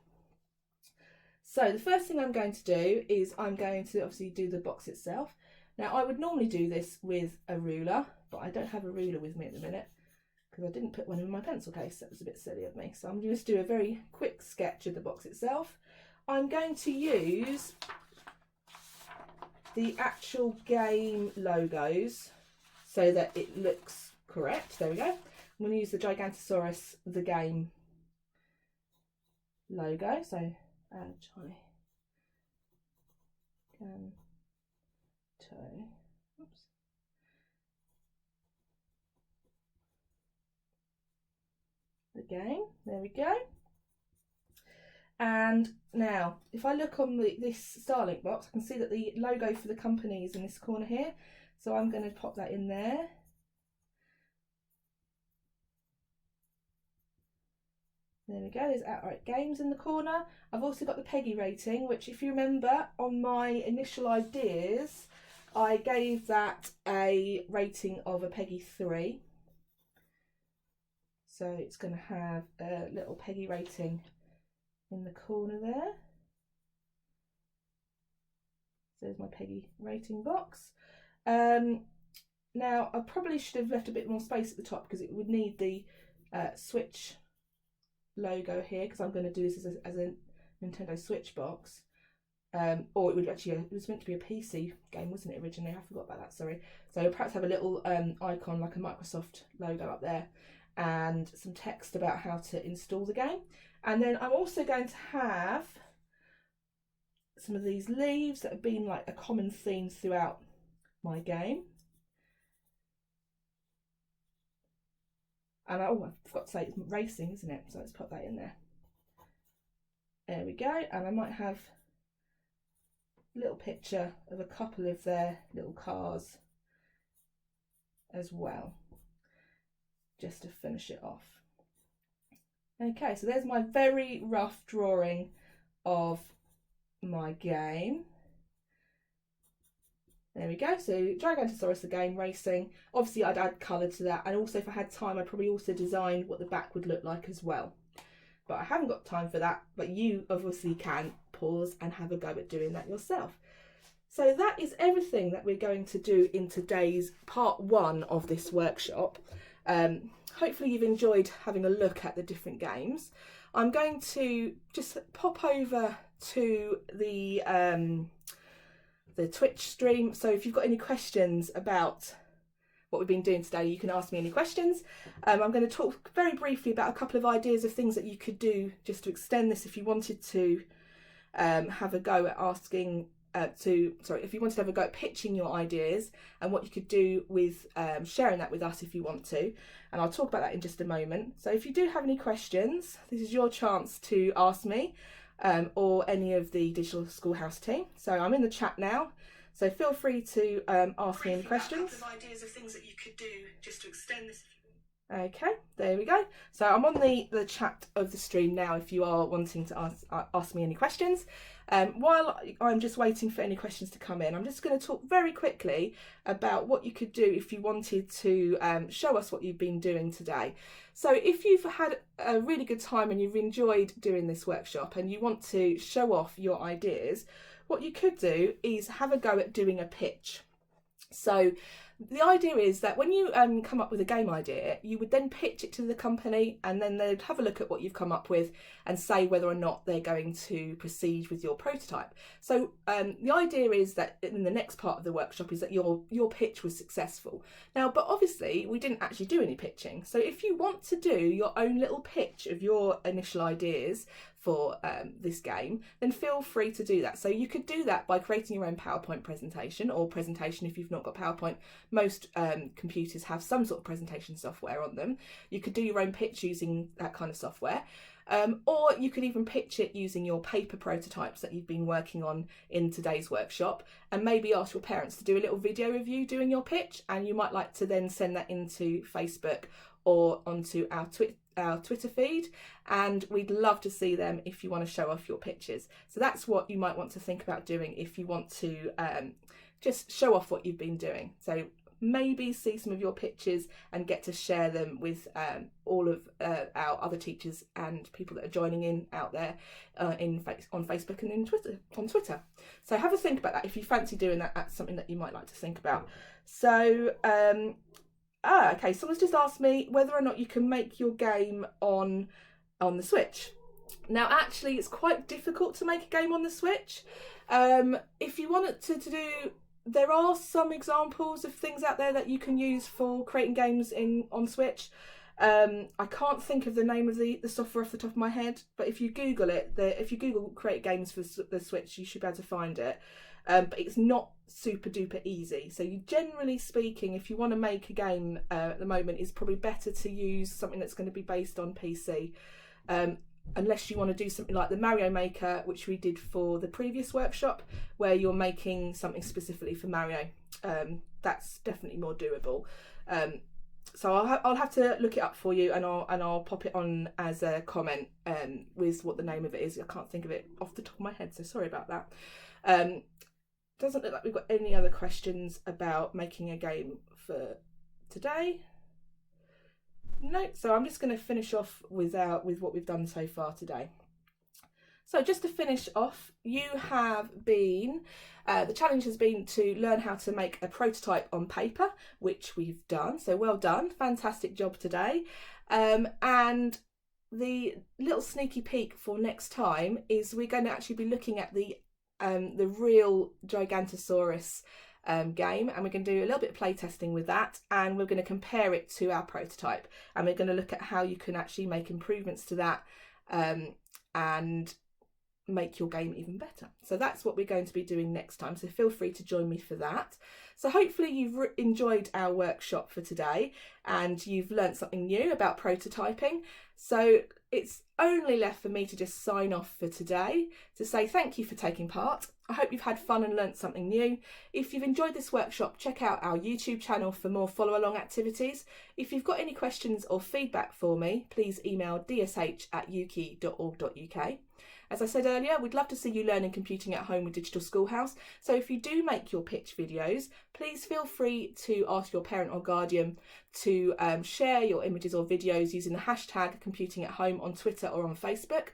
So the first thing I'm going to do is I'm going to obviously do the box itself. Now I would normally do this with a ruler, but I don't have a ruler with me at the minute because I didn't put one in my pencil case. That was a bit silly of me. So I'm just do a very quick sketch of the box itself. I'm going to use the actual game logos so that it looks correct. There we go. I'm going to use the Gigantosaurus, the game logo. So oops. The game, there we go. And now, if I look on this Starlink box, I can see that the logo for the company is in this corner here. So I'm going to pop that in there. There we go, there's Outright Games in the corner. I've also got the Peggy rating, which if you remember on my initial ideas, I gave that a rating of a Peggy 3. So it's going to have a little Peggy rating in the corner there. So there's my Peggy rating box. Now I probably should have left a bit more space at the top because it would need the Switch logo here, because I'm going to do this as a Nintendo Switch box. Or it would actually, it was meant to be a PC game, wasn't it, originally? I forgot about that, sorry. So perhaps have a little icon like a Microsoft logo up there and some text about how to install the game. And then I'm also going to have some of these leaves that have been like a common theme throughout my game. And I forgot to say it's racing, isn't it? So let's put that in there. There we go. And I might have a little picture of a couple of their little cars as well, just to finish it off. Okay, so there's my very rough drawing of my game. There we go, so Gigantosaurus the game racing. Obviously I'd add colour to that, and also if I had time I'd probably also design what the back would look like as well. But I haven't got time for that, but you obviously can pause and have a go at doing that yourself. So that is everything that we're going to do in today's part 1 of this workshop. Hopefully you've enjoyed having a look at the different games. I'm going to just pop over to the Twitch stream. So if you've got any questions about what we've been doing today, you can ask me any questions. I'm going to talk very briefly about a couple of ideas of things that you could do just to extend this if you wanted to have a go at asking if you wanted to have a go at pitching your ideas and what you could do with sharing that with us if you want to. And I'll talk about that in just a moment. So if you do have any questions, this is your chance to ask me or any of the Digital Schoolhouse team. So I'm in the chat now, so feel free to ask me any questions. A couple of ideas of things that you could do just to extend this. Okay, there we go. So I'm on the chat of the stream now if you are wanting to ask me any questions. While I'm just waiting for any questions to come in, I'm just going to talk very quickly about what you could do if you wanted to show us what you've been doing today. So if you've had a really good time and you've enjoyed doing this workshop and you want to show off your ideas, what you could do is have a go at doing a pitch. So the idea is that when you come up with a game idea, you would then pitch it to the company and then they'd have a look at what you've come up with and say whether or not they're going to proceed with your prototype. So the idea is that in the next part of the workshop is that your pitch was successful. Now, but obviously we didn't actually do any pitching. So if you want to do your own little pitch of your initial ideas for this game, then feel free to do that. So you could do that by creating your own PowerPoint presentation, or presentation if you've not got PowerPoint. Most computers have some sort of presentation software on them. You could do your own pitch using that kind of software. Or you could even pitch it using your paper prototypes that you've been working on in today's workshop, and maybe ask your parents to do a little video of you doing your pitch, and you might like to then send that into Facebook or onto our Twitter feed, and we'd love to see them if you want to show off your pictures. So that's what you might want to think about doing if you want to just show off what you've been doing. So maybe see some of your pictures and get to share them with all of our other teachers and people that are joining in out there on Facebook and on Twitter. So have a think about that. If you fancy doing that, that's something that you might like to think about. So okay, someone's just asked me whether or not you can make your game on the Switch. Now, actually, it's quite difficult to make a game on the Switch. If you wanted to do, there are some examples of things out there that you can use for creating games on Switch. I can't think of the name of the software off the top of my head, but if you Google it, if you Google create games for the Switch, you should be able to find it. But it's not super duper easy. So you, generally speaking, if you want to make a game at the moment, it's probably better to use something that's going to be based on PC. Unless you want to do something like the Mario Maker, which we did for the previous workshop, where you're making something specifically for Mario. That's definitely more doable. So I'll have to look it up for you, and I'll pop it on as a comment with what the name of it is. I can't think of it off the top of my head, so sorry about that. Doesn't look like we've got any other questions about making a game for today. No, so I'm just going to finish off with what we've done so far today. So just to finish off, you have been, the challenge has been to learn how to make a prototype on paper, which we've done. So well done, fantastic job today. And the little sneaky peek for next time is we're going to actually be looking at the real Gigantosaurus game, and we're going to do a little bit of play testing with that, and we're going to compare it to our prototype, and we're going to look at how you can actually make improvements to that and make your game even better. So that's what we're going to be doing next time, so feel free to join me for that. So hopefully you've enjoyed our workshop for today and you've learnt something new about prototyping. So it's only left for me to just sign off for today, to say thank you for taking part. I hope you've had fun and learnt something new. If you've enjoyed this workshop, check out our YouTube channel for more follow-along activities. If you've got any questions or feedback for me, please email dsh@uki.org.uk. As I said earlier, we'd love to see you learning computing at home with Digital Schoolhouse. So if you do make your pitch videos, please feel free to ask your parent or guardian to share your images or videos using the hashtag computing at home on Twitter or on Facebook.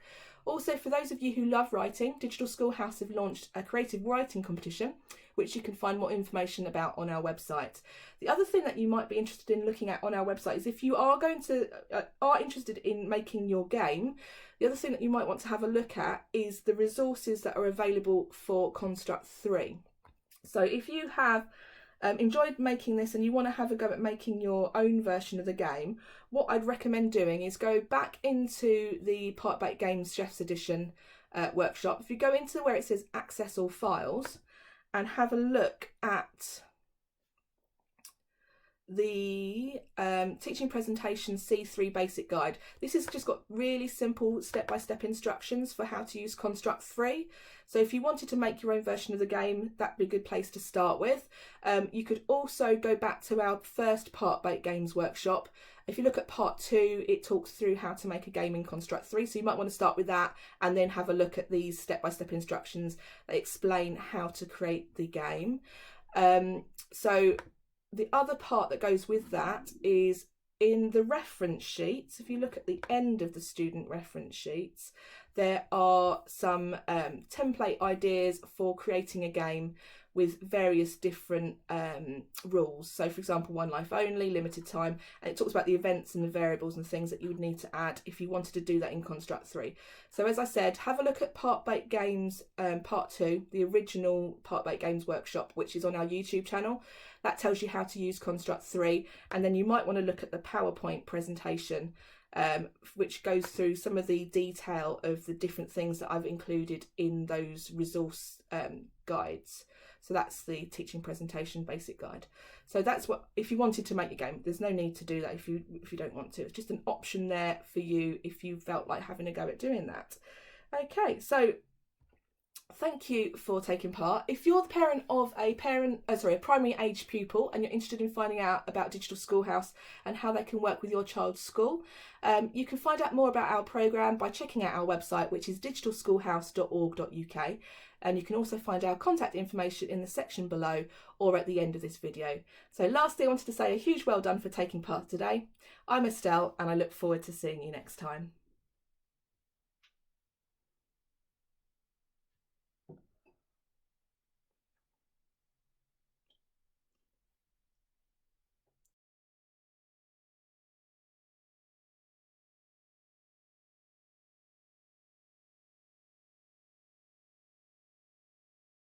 Also, for those of you who love writing, Digital Schoolhouse have launched a creative writing competition, which you can find more information about on our website. The other thing that you might be interested in looking at on our website is if you are interested in making your game, the other thing that you might want to have a look at is the resources that are available for Construct 3. So if you have enjoyed making this and you want to have a go at making your own version of the game, what I'd recommend doing is go back into the Part Baked Games Chef's Edition workshop. If you go into where it says access all files and have a look at the teaching presentation C3 basic guide. This has just got really simple step-by-step instructions for how to use Construct 3. So if you wanted to make your own version of the game, that'd be a good place to start with. You could also go back to our first Part Baked Games workshop. If you look at part 2, it talks through how to make a game in Construct 3. So you might want to start with that and then have a look at these step-by-step instructions that explain how to create the game. So the other part that goes with that is in the reference sheets. If you look at the end of the student reference sheets, there are some template ideas for creating a game with various different rules. So for example, one life only, limited time, and it talks about the events and the variables and things that you would need to add if you wanted to do that in Construct 3. So as I said, have a look at Part Baked Games Part 2, the original Part Baked Games workshop, which is on our YouTube channel. That tells you how to use Construct 3, and then you might want to look at the PowerPoint presentation, which goes through some of the detail of the different things that I've included in those resource guides. So that's the teaching presentation basic guide. So that's what, if you wanted to make your game, there's no need to do that if you don't want to. It's just an option there for you if you felt like having a go at doing that. Okay, so thank you for taking part. If you're the parent of a primary age pupil and you're interested in finding out about Digital Schoolhouse and how they can work with your child's school, you can find out more about our programme by checking out our website, which is digitalschoolhouse.org.uk, and you can also find our contact information in the section below or at the end of this video. So lastly, I wanted to say a huge well done for taking part today. I'm Estelle and I look forward to seeing you next time.